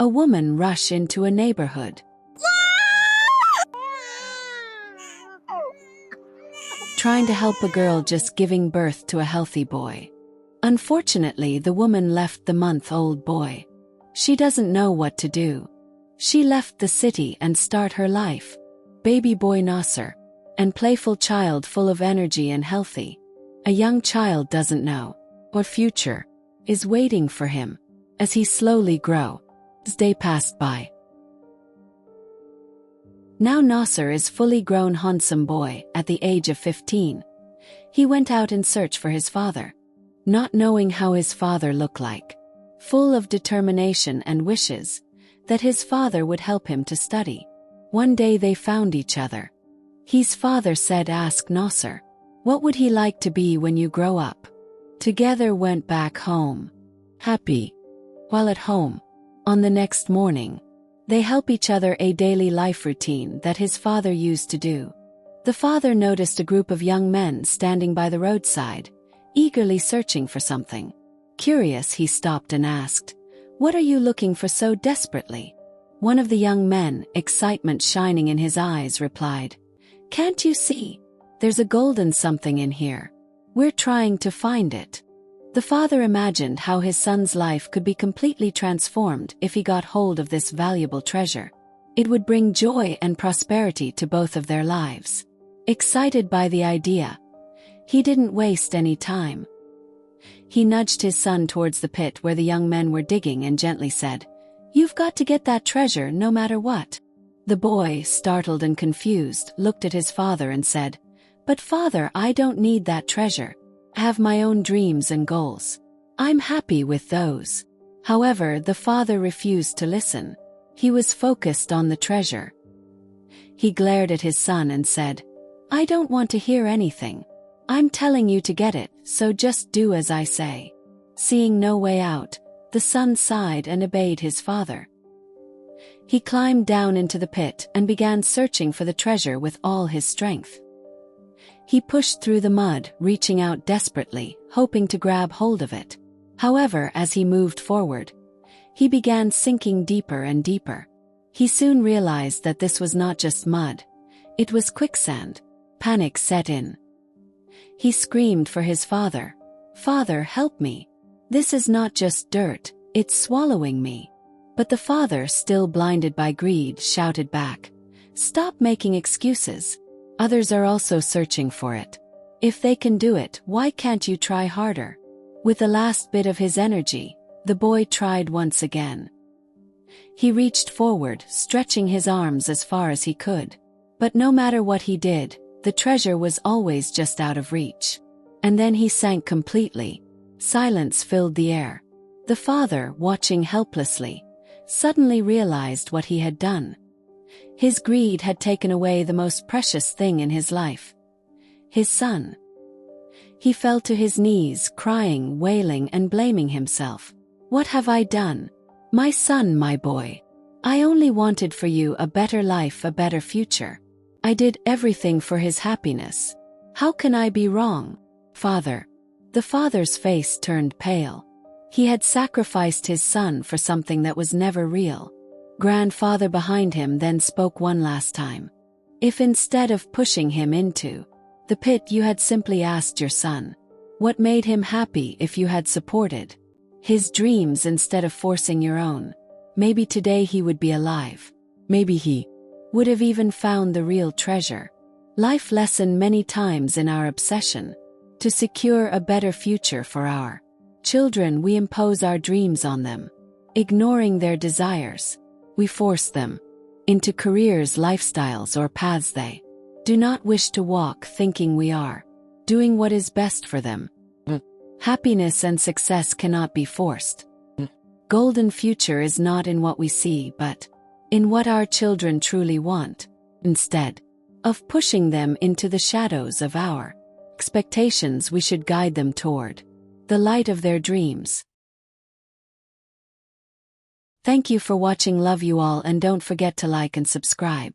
A woman rush into a neighborhood, trying to help a girl just giving birth to a healthy boy. Unfortunately, the woman left the month-old boy. She doesn't know what to do. She left the city and start her life. Baby boy Nasser, and playful child full of energy and healthy. A young child doesn't know what future is waiting for him as he slowly grows. Day passed by. Now Nasser is fully grown handsome boy at the age of 15. He went out in search for his father, not knowing how his father looked like, full of determination and wishes that his father would help him to study. One day they found each other. His father said, "Ask Nasser, what would he like to be when you grow up?" Together went back home, happy. While at home, on the next morning, they help each other a daily life routine that his father used to do. The father noticed a group of young men standing by the roadside, eagerly searching for something. Curious, he stopped and asked, "What are you looking for so desperately?" One of the young men, excitement shining in his eyes, replied, "Can't you see? There's a golden something in here. We're trying to find it." The father imagined how his son's life could be completely transformed if he got hold of this valuable treasure. It would bring joy and prosperity to both of their lives. Excited by the idea, he didn't waste any time. He nudged his son towards the pit where the young men were digging and gently said, "You've got to get that treasure no matter what." The boy, startled and confused, looked at his father and said, "But father, I don't need that treasure. I have my own dreams and goals. I'm happy with those." However, the father refused to listen. He was focused on the treasure. He glared at his son and said, "I don't want to hear anything. I'm telling you to get it, so just do as I say." Seeing no way out, the son sighed and obeyed his father. He climbed down into the pit and began searching for the treasure with all his strength. He pushed through the mud, reaching out desperately, hoping to grab hold of it. However, as he moved forward, he began sinking deeper and deeper. He soon realized that this was not just mud. It was quicksand. Panic set in. He screamed for his father, "Father, help me. This is not just dirt, it's swallowing me." But the father, still blinded by greed, shouted back, "Stop making excuses. Others are also searching for it. If they can do it, why can't you try harder?" With the last bit of his energy, the boy tried once again. He reached forward, stretching his arms as far as he could. But no matter what he did, the treasure was always just out of reach. And then he sank completely. Silence filled the air. The father, watching helplessly, suddenly realized what he had done. His greed had taken away the most precious thing in his life, his son. He fell to his knees, crying, wailing, and blaming himself. "What have I done? My son, my boy. I only wanted for you a better life, a better future. I did everything for his happiness. How can I be wrong, Father?" The father's face turned pale. He had sacrificed his son for something that was never real. Grandfather behind him then spoke one last time. "If instead of pushing him into the pit you had simply asked your son what made him happy, if you had supported his dreams instead of forcing your own, maybe today he would be alive. Maybe he would have even found the real treasure." Life lesson many times in our obsession to secure a better future for our children, we impose our dreams on them. Ignoring their desires, we force them into careers, lifestyles, or paths they do not wish to walk, thinking we are doing what is best for them. Happiness and success cannot be forced. Golden future is not in what we see, but in what our children truly want. Instead of pushing them into the shadows of our expectations, we should guide them toward the light of their dreams. Thank you for watching. Love you all, and don't forget to like and subscribe.